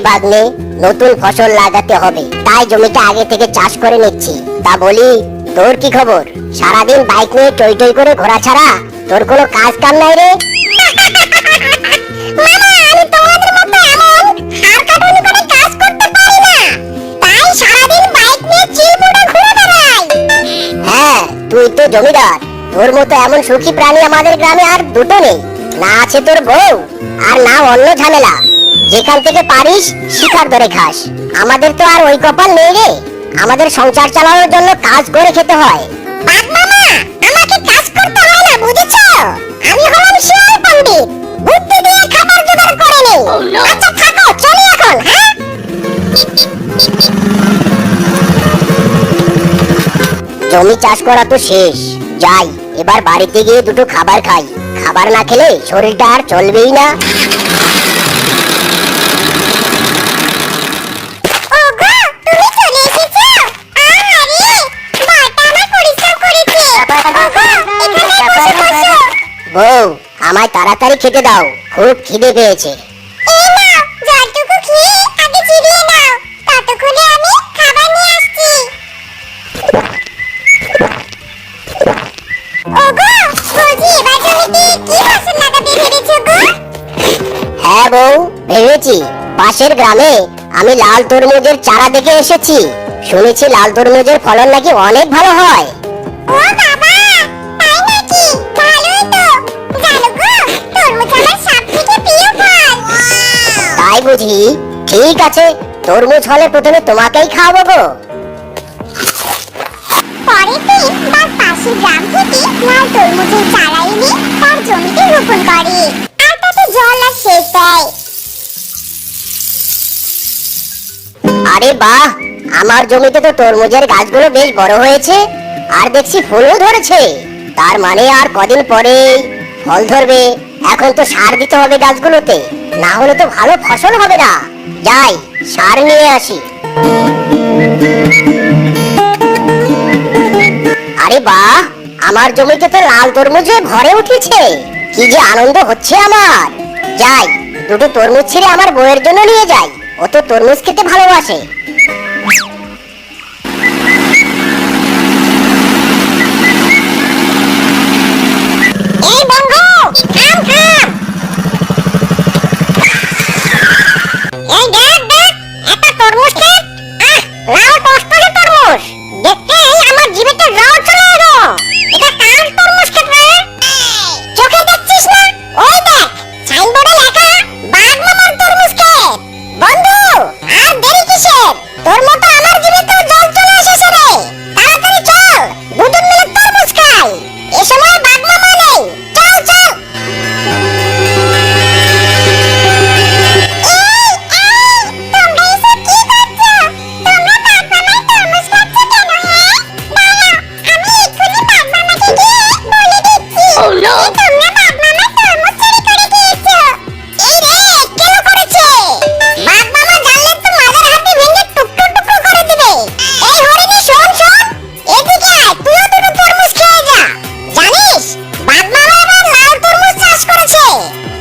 ভাগ্নে, নতুন ফসল লাগাতে হবে, তাই জমিটা আগে থেকে চাষ করে নিচ্ছি। তা বলি, তোর কি খবর? সারাদিন বাইক নিয়ে টই টই করে ঘোরা ছাড়া তোর কোনো কাজ কাম নাই রে? মামা, আমি তোমাদের মতো এমন হাড়কাটুনি করে কাজ করতে পারি না, তাই সারাদিন বাইক নিয়ে চিলমুড়ে ঘুরে বেড়াই। হ্যাঁ, তুই তো জমিদার, তোর মতো এমন সুখী প্রাণী আমাদের গ্রামে আর দুটো নেই। না আছে তোর বউ, আর না অন্য ঝামেলা। যেখান থেকে পারিস শিকার ধরে খাস। আমাদের তো আর ওই কপাল নেই রে। আমাদের সংসার চালানোর জন্য কাজ করে খেতে হয়। বাঘ মামা, আমাকে কাজ করতে হয় না, বুঝেছো? আমি হলাম শিয়াল পণ্ডিত, বুদ্ধি দিয়ে খাবার জোগাড় করে নেই। আচ্ছা থাকো, চলি এখন। হ্যাঁ, জমি চাষ করা তো শেষ, যাই এবার বাড়িতে গিয়ে দুটো খাবার খাই। খাবার না খেলে শরীরটা আর চলবেই না। ওগো, তুমি চলে এসেছো? আরে, বরটা আমার পরিশ্রম করেছে। ওগো, এখানে বসো বসো। বউ, আমায় তাড়াতাড়ি খেতে দাও, খুব খিদে পেয়েছে। এই নাও, জলটুকু খেয়ে আগে জিরিয়ে নাও, ততক্ষণে আমি খাবার নিয়ে আসছি। ওগো, বলছি এবার জমিতে কি ফসল লাগাবে ভেবেছো গো? হ্যাঁ বউ, ভেবেছি। পাশের গ্রামে আমি লাল তরমুজের চারা দেখে এসেছি। শুনেছি লাল তরমুজের ফলন নাকি অনেক ভালো হয়। ও বাবা, তাই নাকি? ভালোই তো। জানো গো, তরমুজ আমার সবথেকে প্রিয় ফল। তাই বুঝি? ঠিক আছে, তরমুজ হলে প্রথমে তোমাকেই খাওয়াবো গো। পরের দিন তার পাশের গ্রাম থেকে লাল তরমুজের চারা এনে তার জমিতে রোপণ করে, আর তাতে জল আর সেচ দেয়। আরে বাহ, আমার জমিতে তো তরমুজের গাছগুলো বেশ বড় হয়েছে, আর দেখছি ফুলও ধরেছে। তার মানে আর কদিন পরে ফল ধরবে। এখন তো সার দিতে হবে গাছগুলোতে, না হলে তো ভালো ফসল হবে না। যাই, সার নিয়ে আসি। আরে বাহ, আমার জমিতে তো লাল তরমুজে ভরে উঠেছে। কি যে আনন্দ হচ্ছে আমার। যাই, দুটো তরমুজ ছিঁড়ে আমার বউয়ের জন্য নিয়ে যাই। ও তো তরমুজ খেতে ভালোবাসে। এই বন্ধু, থাম থাম। এই দেখ দেখ, একটা তরমুজ ক্ষেত। লাল টসটসে তরমুজ। দেখতেই আমার জিভেতে জল চলে এলো। এটা কার তরমুজ ক্ষেত রে? চোখে দেখছিস না? ওই দেখ, সাইনবোর্ডে লেখা বাঘ মামার তরমুজ ক্ষেত। বন্ধু, আর দেরি কিসের? তোর মতো আমার জিভেতেও জল চলে এসেছে রে। তাড়াতাড়ি চল, দুজন মিলে তরমুজ খাই। এ সময় বাঘ মামা নেই। চল চল।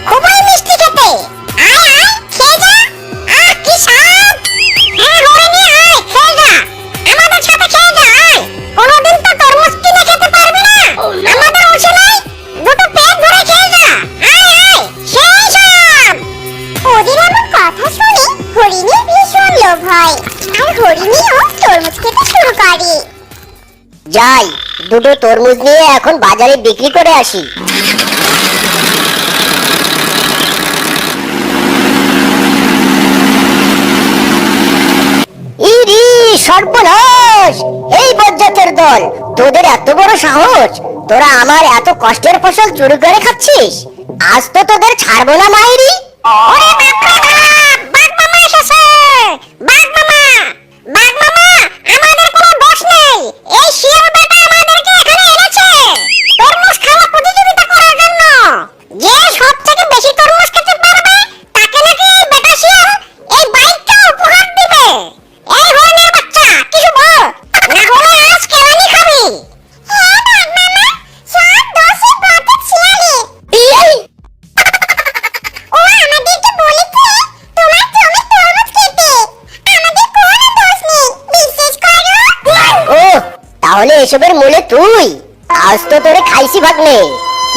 খুবই মিষ্টি খেতে। আয় আয়, খেয়ে যা। আহ, কি স্বাদ। হ্যাঁ হরিণী, আয় খেয়ে যা, আমাদের সাথে খেয়ে যা। আয়, কোনোদিন তো তরমুজ কিনে খেতে পারবি না, আমাদের অংশ নাই। দুটো পেট ভরে খেয়ে যা। আয় আয়, সেই সব। ওদের এমন কথা শুনে হরিণীর ভীষণ লোভ হয়, আর হরিণীও তরমুজ খেতে শুরু করে। যাই, দুটো তরমুজ নিয়ে এখন বাজারে বিক্রি করে আসি। ইরি সর্বনাশ! এই বজ্জাতের দল, তোদের এত বড় সাহস! তোরা আমার এত কষ্টের ফসল চুরি করে খাচ্ছিস? আজ তো তোদের ছাড়বো না মাইরি। ওরে বাপ রে বাপ, বাঘ মামা এসেছে। বাঘ মামা, বাঘ মামা, আমাদের কোনো দোষ নেই। এই শিয়াল বেটা আমাদেরকে এখানে এনেছে তরমুজ খাওয়া প্রতিযোগিতা করার জন্য। যে সবথেকে বেশি তরমুজ খেতে পারবে, তাকে নাকি এই বেটা শিয়াল এই বাইকটা উপহার দিবে। এই হরিণের বাচ্চা, কিছু বল, না হলে আজ কেলানি খাবি। হ্যাঁ বাঘ মামা, সব দোষই প্রতীক শিয়ালের। ও আমাদেরকে বলেছে তাহলে এসবের মূলে তুই? আজ তো তোরে খাইছি ভাগ্নে।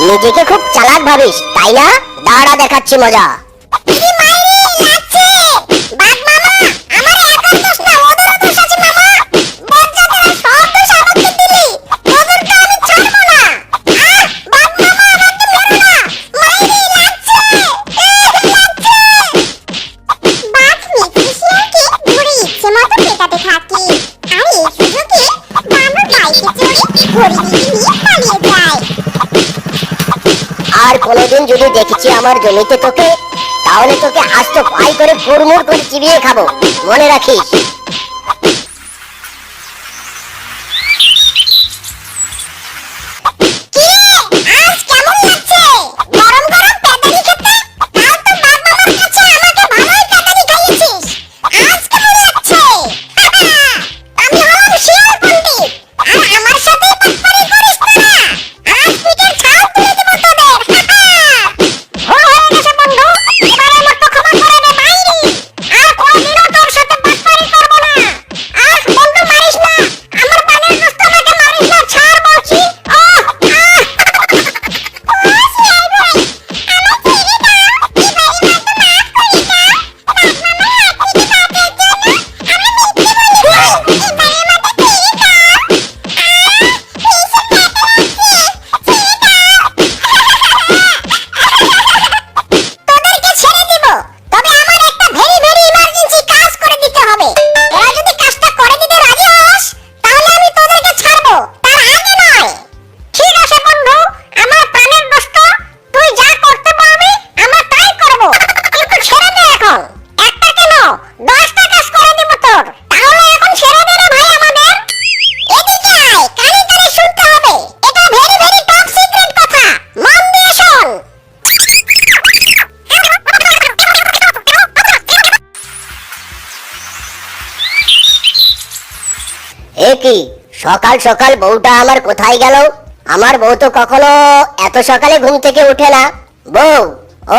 নিজেকে খুব চালাক ভাবিস তাই না? দাঁড়া দেখাচ্ছি মজা। দিদি মাইরি লাগছে। বাঘ মামা আমার একার দোষ না, ওদের দোষ আছে মামা। বজ্জাতেরা সব দোষ আমাকে দিলি, তোদেরকে আমি ছাড়বো না। বাঘ মামা আমাকে মেরো না, মাইরি লাগছে, লাগছে। বাঘ মিউজিশিয়ানকে ঘুরে ইচ্ছে মতো পেটাতে থাকে, আর এই সুযোগে বানর বাইকে চড়ে হরিণীকে নিয়ে পালিয়ে যায়। আর কোনোদিন যদি দেখেছি আমার জমিতে তোকে, তাহলে তোকে আজ তো পাই করে ফুরমুর করে চিবিয়ে খাবো, মনে রাখিস। কিরে, আজ কেমন লাগছে গরম গরম পেদানি খেতে? কাল তো বাঘ মামার কাছে আমাকে ভালোই পেদানি খাইয়েছিস, আজ কেমন লাগছে? আমি হলাম শিয়াল পণ্ডিত, আর আমার সাথে বাটপারি করিস তোরা। আজ পিঠের ছাল তুলে দেব তোদের। ভুল হয়ে গেছে বন্ধু, এবারের মতো ক্ষমা করে দে মাইরি। আর কোনোদিনও তোর সাথে বাটপারি করবো না। বন্ধু মারিস না, আমার পানের দোস্ত আমাকে মারিস না, ছাড় বলছি। তোদেরকে ছেড়ে দিব, তবে আমার একটা ভেরি ভেরি ইমার্জেন্সি কাজ করে দিতে হবে। তোরা যদি কাজটা করে দিতে রাজি হস, তাহলে আমি তোদেরকে ছাড়বো, তার আগে নয়। ঠিক আছে বন্ধু, আমার প্রাণের দোস্ত, তুই যা করতে বলবি আমরা তাই করব, কিন্তু ছেড়ে দে এখন। একটা কেন 10টা কাজ করে দিব তোর, তাহলে এখন ছেড়ে দে রে ভাই আমাদের। এদিকে আয়, কানে কানে শুনতে হবে, এটা ভেরি ভেরি টপ সিক্রেট কথা, মন দিয়ে শোন। এ কি সকাল সকাল বউটা আমার কোথায় গেল? আমার বউ তো কখনো এত সকালে ঘুম থেকে ওঠে না। বউ,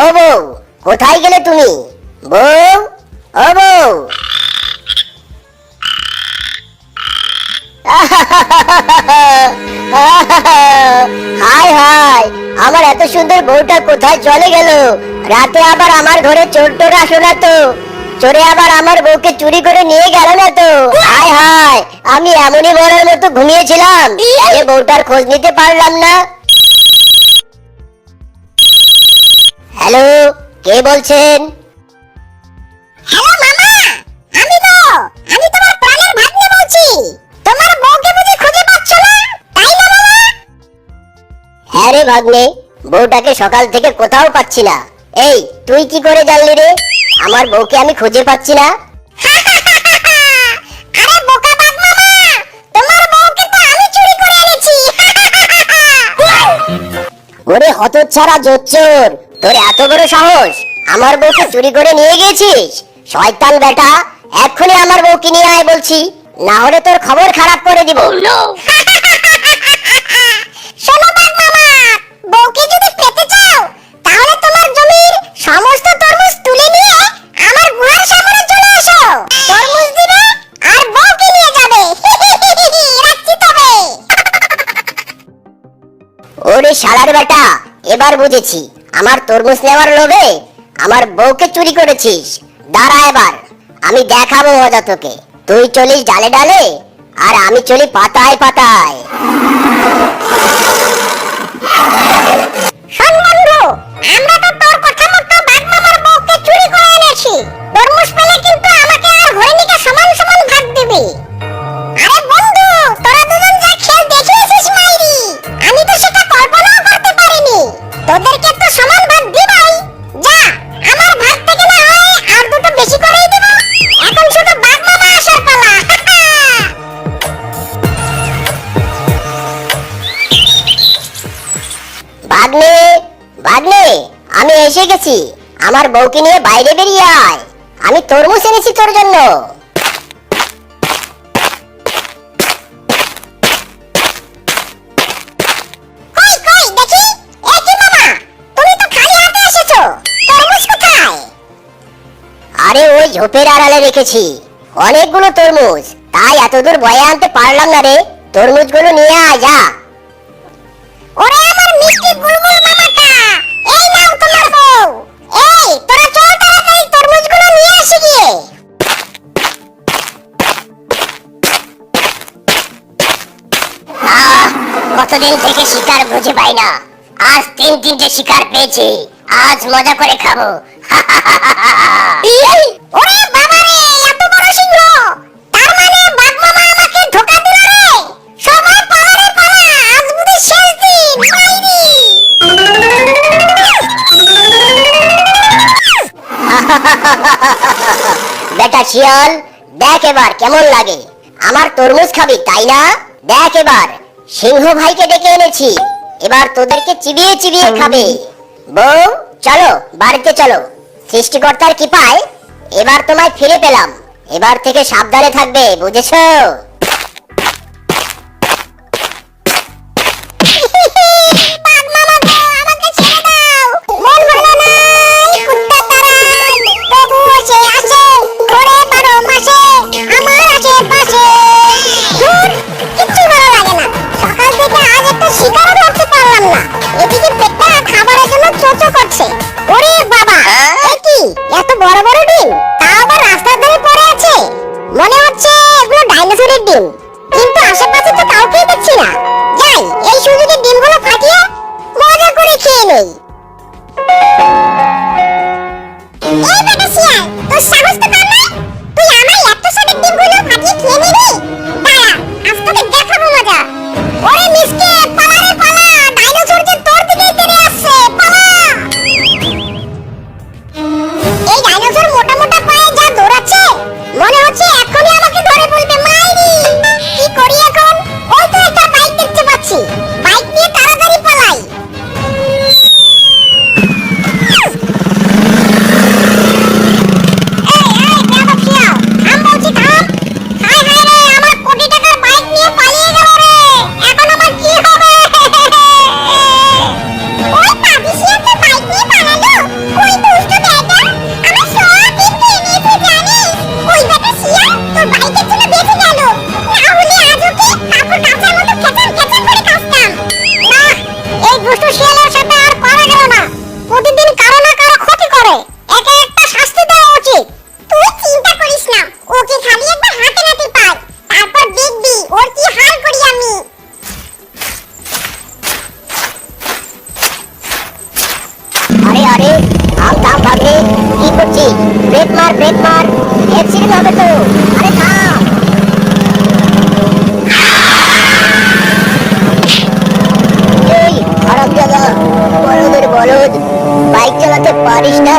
ও বউ, কোথায় গেলে তুমি? বউ, ও বউ। হায় হায়, আমার এত সুন্দর বউটা কোথায় চলে গেল? রাতে আবার আমার ঘরে চোর টোর আসো না তো? চোরে আবার আমার বউকে চুরি করে নিয়ে গেল না তো? হায় হায়, আমি এমনই বড়ের মতো ঘুমিয়েছিলাম, এ বউটার খোঁজ নিতে পারলাম না। হ্যালো, কে বলছেন? হ্যালো মামা, আমি তোমার প্রাণের ভাগ্নে বলছি। তোমার বউকে বুঝি খুঁজে পাচ্ছ না, তাই না মামা? হ্যাঁ রে ভাগ্নে, বউটাকে সকাল থেকে কোথাও পাচ্ছি না। এই তুই কি করে জানলি রে আমার বউকে আমি খুঁজে পাচ্ছি না? আরে বোকা বাঘ মামা, তোমার বউকে তো আমি চুরি করে এনেছি। ওরে হতচ্ছাড়া জোচ্চোর, তোর এত বড় সাহস আমার বউকে চুরি করে নিয়ে গেছিস? শয়তান বেটা, এক্ষুনি আমার বউকে নিয়ে আয় বলছি, না হলে তোর খবর খারাপ করে দিব। শোনো বাঘ মামা, বউকে যদি পেতে চাও, তাহলে তোমার জমির সমস্ত তরমুজ তুলে নিয়ে আমার গুহার সামনে চলে এসো। তরমুজ দিবে আর বউকে নিয়ে যাবে। রাখছি তবে। ওরে শালার বেটা, এবার বুঝেছি আমার তরমুজ নেওয়ার লোভে আমার বউকে চুরি করেছিস। দাঁড়া এবার আমি দেখাবো মজা তোকে। তুই চলিস ডালে ডালে, আর আমি চলি পাতায় পাতায়। শোন বন্ধু, আমরা তো তোর কথা মতো বাঘ মামার বউকে চুরি করে এনেছি। তরমুজ পেলে কিন্তু আমাকে আর হরিণীকে সমান সমান ভাগ দিবি। আরে বন্ধু, তোরা দুজন যা খেল দেখিয়েছিস মাইরি, আমি তো সেটা কল্পনাও করতে পারিনি। তোদেরকে তো সমান ভাগ দিবাই। যা, আমার ভাগ থেকে না হয় আর দুটো বেশি করেই দিব। এখন শুধু বাঘ মামা আসার পালা। ভাগ্নে, ভাগ্নে, আমি এসে গেছি। আমার বউকে নিয়ে বাইরে বেরিয়ে আয়, আমি তরমুজ এনেছি তোর জন্য। কই কই দেখি, এ কি মামা, তুমি তো খালি হাতে এসেছো, তরমুজ কোথায়? আরে ওই ঝোপের আড়ালে রেখেছি অনেকগুলো তরমুজ, তাই এতদূর বয়ে আনতে পারলাম না রে। তরমুজগুলো নিয়ে আয় যা। ওরে আমার মিষ্টি গুলগুল মামাটা, এই নাও তোমার বউ। এই তোরা চল তাড়াতাড়ি তরমুজগুলো নিয়ে আসি গিয়ে। কতদিন থেকে শিকার খুঁজে পাই না, আজ তিনটে শিকার পেয়েছি, আজ মজা করে খাবো। ওরে বাবা রে, এত বড় সিংহ! তার মানে বাঘ মামা আমাকে ধোকা দিল রে। সবাই পালা রে পালা, আজ বুঝি শেষ দিন, মাইরি। বেটা শিয়াল, দেখ এবার কেমন লাগে। আমার তরমুজ খাবি তাই না? দেখ এবার সিংহ ভাইকে ডেকে এনেছি, এবার তোদেরকে চিবিয়ে চিবিয়ে খাবে। বউ চলো বাড়িতে চলো, সৃষ্টিকর্তার কৃপায় এবার তোমায় ফিরে পেলাম, এবার থেকে সাবধানে থাকবে, বুঝেছো? বাঘ মামা গো, আমাকে ছেড়ে দাও। মন ভালো নাই, কুত্তা তাড়ান, তবু সে আসে, ঘোরে 12 মাসে, আমার আশেপাশে। ধুর, কিচ্ছু ভালো লাগে না। সকাল থেকে আজ একটা শিকারও ধরতে পারলাম না। এদিকে পেটটা খাবারের জন্য চোচো করছে। ওরে বাবা, এ কি এত বড় বড় ডিম, তা আবার রাস্তার ধারে পড়ে আছে। মনে হচ্ছে এগুলো ডাইনোসরের ডিম, কিন্তু আশেপাশে তো কাউকেই দেখছি না। যাই, এই সুযোগে ডিমগুলো ফাটিয়ে মজা করে খেয়ে নেই। এই বেটা শিয়াল, তোর সাহস তো কম নয়। তুই আমার এত ছোট ডিমগুলো ফাটিয়ে খেয়ে নিবি? দাঁড়া, আজ তোকে দেখাবো মজা। ওরে মিসকে, পালা রে পালা, ডাইনোসর যে তোর দিকেই তেড়ে আসছে, পালা। এই ডাইনোসর মোটা মোটা পায়ে যা দৌড়াচ্ছে, মনে হচ্ছে এখনই আমাকে ধরে ফেলবে, মাইরি। কি করি এখন? ওই তো একটা বাইক দেখতে পাচ্ছি, বাইক নিয়ে তাড়াতাড়ি পালাই। এই বেয়াদব শিয়াল, থাম বলছি, থাম। হায় হায় রে, আমার কোটি টাকার বাইক নিয়ে পালিয়ে গেল রে। এখন আমার কি হবে? ওই পাপি শিয়াল তো বাইক নিয়ে পালালো। ওই দুষ্ট বেটা, আমার সব দিন খেয়ে নিয়েছে জানিস। ওই বেটা শিয়াল তোর বাইকের জন্য বেঁচে গেল, না হলে আজ ওকে কাপড় কাচার মতো খেচার খেচার করে কাচতাম। না, এই দুষ্ট শিয়ালের সাথে আর পারা গেল না। প্রতিদিন কারো না কারো ক্ষতি করে, একে একটা শাস্তি দেওয়া উচিত। তুই চিন্তা করিস না, ওকে খালি একবার হাতে নাতে পাই, তারপর দেখবি ওর কি হাল করি আমি। আরে আরে থাম থাম ভাগে, কি করছিস? ব্রেক মার ব্রেক মার, অ্যাক্সিডেন্ট হবে তো। আরে থাম। এই হারামজাদা, বলদের বলদ, বাইক চালাতে পারিস না,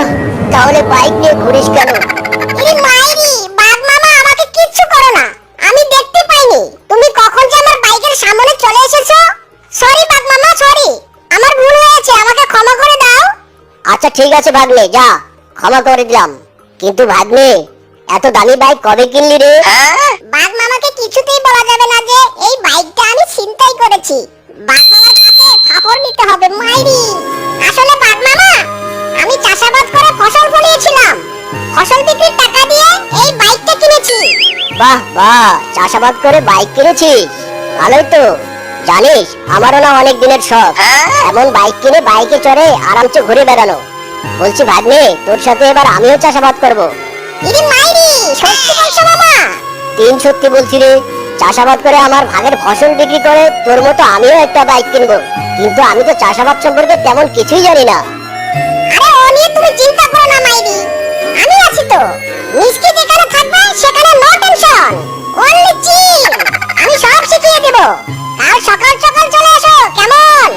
তাহলে বাইক নিয়ে ঘুরিস কেন? এই মাইরি, বাঘ মামা আমাকে কিচ্ছু করো না, আমি দেখতে পাইনি তুমি কখন যে আমার বাইকের সামনে চলে এসেছো। সরি বাঘ মামা, সরি, আমার ভুল হয়েছে, আমাকে ক্ষমা করে দাও। আচ্ছা ঠিক আছে ভাগ্নে, যা, ক্ষমা করে দিলাম। কিন্তু ভাগ্নে, এত দামি বাইক কবে কিনলি রে? বাঘ মামাকে কিছুতেই বলা যাবে না যে এই বাইকটা আমি ছিনতাই করেছি। বাঘ মামার কাছে খাপড় নিতে হবে, মাইরি। আসলে বাঘ মামা, আমি চাষাবাদ করে ফসল ফলিয়েছিলাম, ফসল বিক্রির টাকা দিয়ে এই বাইকটা কিনেছি। বাহ বাহ, চাষাবাদ করে বাইক কিনেছিস, ভালোই তো। জানিস আমারও না অনেক দিনের শখ, এমন বাইক কিনে বাইকে চড়ে আরামসে ঘুরে বেড়ানো। বলছি ভাগ্নে, তোর সাথে এবার আমিও চাষাবাদ করব। ইরে মাইরি, সত্যি বলছো মামা? তিন সত্যি বলছি রে, চাষাবাদ করে আমার ভাগের ফসল বিক্রি করে তোর মতো আমিও একটা বাইক কিনবো। কিন্তু আমি তো চাষাবাদ সম্পর্কে তেমন কিছুই জানি না। আরে ও নিয়ে তুমি চিন্তা করো না মাইরি, আমি আছি তো। মিষ্টি যেখানে থাকবে সেখানে নো টেনশন, অনলি চিল। আমি সব শিখিয়ে দেব। কাল সকাল সকাল চলে এসো, কেমন?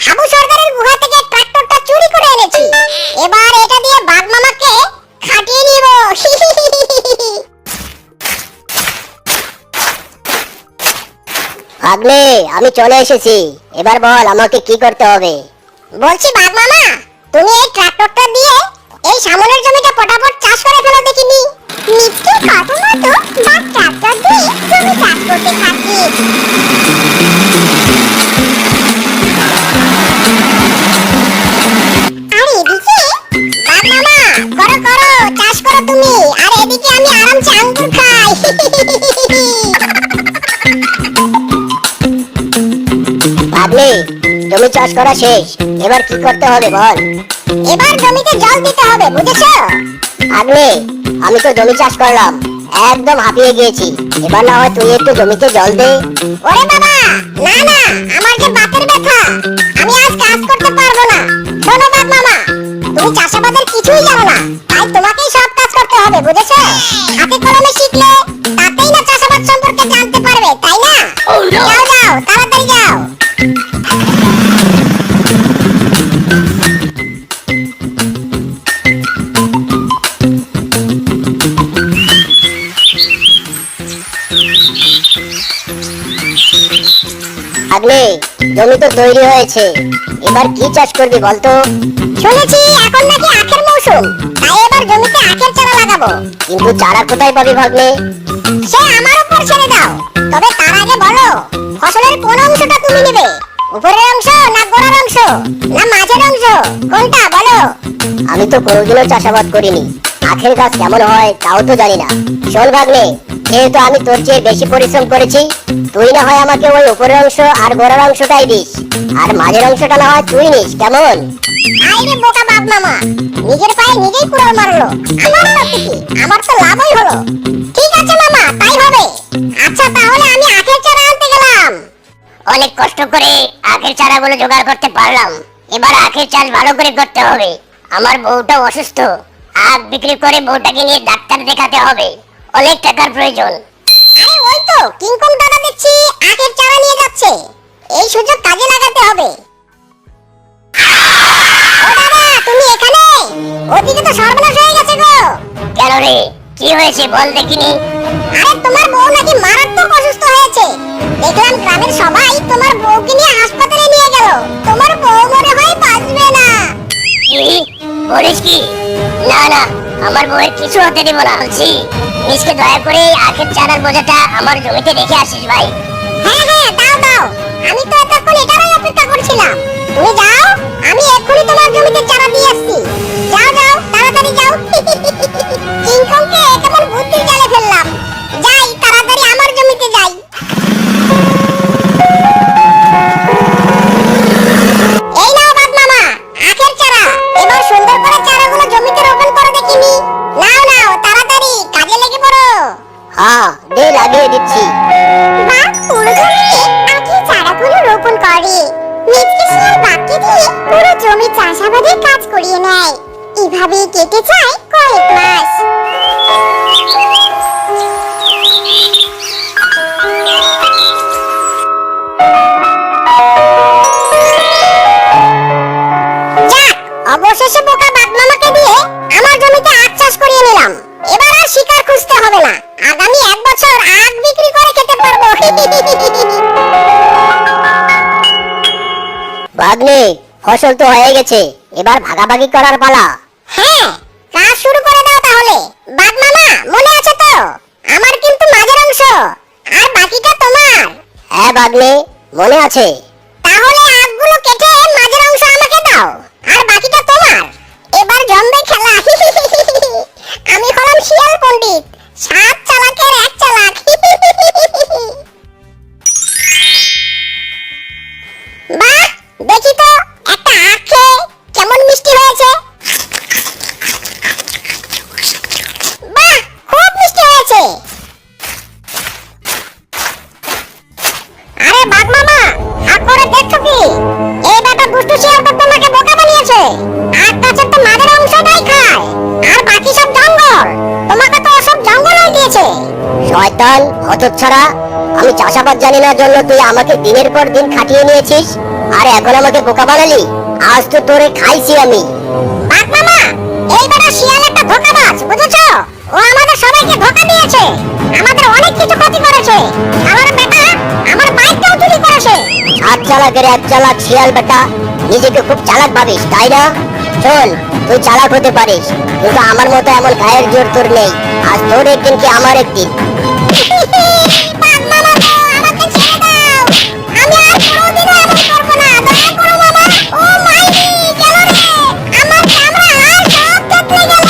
হাবু সরকারের গুহা থেকে ট্রাক্টরটা চুরি করে এনেছি, এবার এটা দিয়ে বাঘ মামাকে খাটিয়ে নিব। ভাগ্নে, আমি চলে এসেছি, এবার বল আমাকে কি করতে হবে। বলছি বাঘ মামা, তুমি এই ট্রাক্টরটা দিয়ে এই সামনের জমিটা পটাপট চাষ করে ফেলো দেখিনি। মিষ্টি কত মতো বাঘ ট্রাক্টর দিয়ে জমি চাষ করতে থাকে। আর এদিকে বাঘ মামা, করো করো, চাষ করো তুমি, আর এদিকে আমি আরামসে আঙ্গুর খাই। ভাগ্নে, জমি চাষ করা শেষ, এবার কি করতে হবে বল? এবার জমিতে জল দিতে হবে, বুঝেছো? ভাগ্নে, আমি তো জমি চাষ করলাম, একদম হাঁপিয়ে গিয়েছি, এবার না হয় তুই একটু জমিতে জল দে। ওরে বাবা, না না, আমার যে বাতের ব্যথা, আমি আজ কাজ করতে পারবো না। শোনো বাপ মামা, তুমি চাষাবাদের কিছুই জানো না, তাই তোমাকেই সব কাজ করতে হবে, বুঝেছো? হাতে কলমে শিখলে তাতেই না চাষাবাদ সম্পর্কে জানতে পারবে, তাই না? যাও যাও, তাড়াতাড়ি যাও। ভাগ্নে, জমি তো তৈরি হয়েছে, এবার কি চাষ করবি বলতো? শুনেছি এখন নাকি আখের মৌসুম, তাই এবার জমিতে আখের চারা লাগাবো। কিন্তু চারা কোথায় পাবি ভাগ্নে? সে আমার উপর ছেড়ে দাও, তবে তার আগে বলো, ফসলের কোন অংশটা তুমি নেবে? উপরের অংশ না গোড়ার অংশ না মাঝের অংশ, কোনটা বলো? আমি তো কোনোদিনও চাষাবাদ করিনি, আখের গাছ কেমন হয় তাও তো জানি না। শোন ভাগ্নে, যেহেতু আমি তোর চেয়ে বেশি পরিশ্রম করেছি, তুই না হয় আমাকে ওই উপরের অংশ আর গোড়ার অংশটাই দিস, আর মাঝের অংশটা না হয় তুই নিস, কেমন? আইরে বোকা বাপ মামা, নিজের পায়ে নিজেই কুড়াল মারলো। আমার লাভ কি, আমার তো লাভই হলো। ঠিক আছে মামা, তাই হবে। আচ্ছা তাহলে আমি আখের চারা আনতে গেলাম। অনেক কষ্ট করে আখের চারাগুলো জোগাড় করতে পারলাম, এবার আখের চাষ ভালো করে করতে হবে। আমার বউটা অসুস্থ, আখ বিক্রি করে বউটাকে নিয়ে ডাক্তার দেখাতে হবে, অনেক টাকার প্রয়োজন। আরে ওই তো কিংকং দাদা দেখছি আখের চারা নিয়ে যাচ্ছে, এই সুযোগ কাজে লাগাতে হবে। ও দাদা, তুমি এখানে? ওদিকে তো সর্বনাশ হয়ে গেছে গো। কেন রে, কি হয়েছে বল দেখিনি? আরে তোমার বউ নাকি মারাত্মক অসুস্থ হয়েছে, দেখলাম গ্রামের সবাই তোমার বউকে নিয়ে হাসপাতালে নিয়ে গেল। তোমার বউ মনে হয় বাঁচবে না। কি বলিস কি? না না, আমার বউয়ের কিছু হতে দেব না বলছি। মিসকে দয়া করে এই আখের চারার বোঝাটা আমার জমিতে রেখে আসিস ভাই। হ্যাঁ হ্যাঁ, দাও দাও, আমি তো এতক্ষণ এটারই অপেক্ষা করছিলাম। তুমি যাও, আমি এক্ষুনি তোমার জমিতে চারা দিয়ে আসছি। যাও যাও, তাড়াতাড়ি যাও। কিংকংকে কেমন বুদ্ধির জালে ফেললাম। যাই, তাড়াতাড়ি আমার জমিতে যাই। এই নাও বাপ মামা, আখের চারা। এবার সুন্দর করে চারাগুলো জমিতে রোপণ করো দেখিনি। নাও নাও, তাড়াতাড়ি কাজে লেগে পড়ো। হ্যাঁ, দে, লাগিয়ে দিচ্ছি। বাহ, পুরো জমিতে আখের চারাগুলো রোপণ করে। মিচকে শিয়াল বাঘকে দিয়ে পুরো জমি চাষাবাদের কাজ করিয়ে নেয়। এভাবেই কেটে যায় কয়েক মাস। যাক, অবশেষে বোকা বাঘ মামাকে দিয়ে আমার জমিতে আখ চাষ করিয়ে নিলাম। এবার আর শিকার খুঁজতে হবে না, আগামী 1 বছর আখ বিক্রি করে খেতে পারবো। ভাগ্নে, ফসল তো হয়ে গেছে, এবার ভাগাভাগি করার পালা। হ্যাঁ, কাজ শুরু করে দাও তাহলে। বাঘ মামা, মনে আছে তো? আমার কিন্তু মাঝের অংশ, আর বাকিটা তোমার। হ্যাঁ ভাগ্নে, মনে আছে। তাহলে আখগুলো কেটে মাঝের অংশ আমাকে দাও, আর বাকিটা তোমার। এবার জমবে খেলা। আমি হলাম শিয়াল পণ্ডিত, 7 চালাকের 1 চালাক। বাহ, দেখি তো একটা আখ খেয়ে কেমন মিষ্টি হয়েছে। বাহ, খুব মিষ্টি হয়েছে। আরে বাঘ মামা, হাত করে দেখছো কি? এই বেটা দুষ্টু শিয়াল তো তোমাকে বোকা বানিয়েছে। আর কাছে তো মাঝের অংশটাই খায়, আর বাকি সব জঙ্গল। তোমাকে তো সব জঙ্গলই দিয়েছে। শয়তান, হতচ্ছাড়া, আমি চাষাবাদ জানি না জন্য তুই আমাকে দিনের পর দিন খাটিয়ে নিয়েছিস, আর এখন আমাকে বোকা বানালি। আজ তো তোরে খাইছি আমি। বাঘ মামা, এই বেটা শিয়াল একটা ধোঁকাবাজ, বুঝেছো? ও আমাদের সবাইকে ধোঁকা দিয়েছে, আমাদের অনেক কিছু ক্ষতি করেছে। আমার বেটা আমার বাইকটাও চুরি করেছে। 7 চালাকের 1 চালাক শিয়াল বেটা, নিজেকে খুব চালাক ভাবিস তাই না? শোন, তুই চালাক হতে পারিস, কিন্তু আমার মতো এমন গায়ের জোর তোর নেই। আজ তোর একদিন কি আমার একদিন। বাঘ মামা গো, আমাকে ছেড়ে দাও। আমি আর কোনোদিনও এমন করবো না। দয়া করো মামা। ও মাইরি, গেল রে। আমার চামড়া আর সব থেতলে গেল।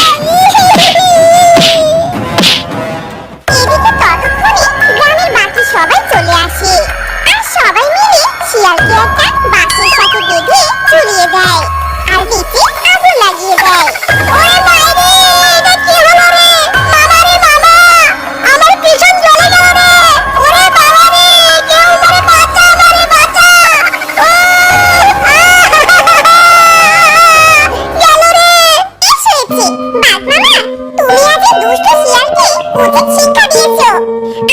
সঠিক শিক্ষা দিয়েছো।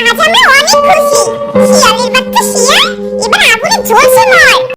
আজ আমি অনেক খুশি। শিয়ালের বাচ্চা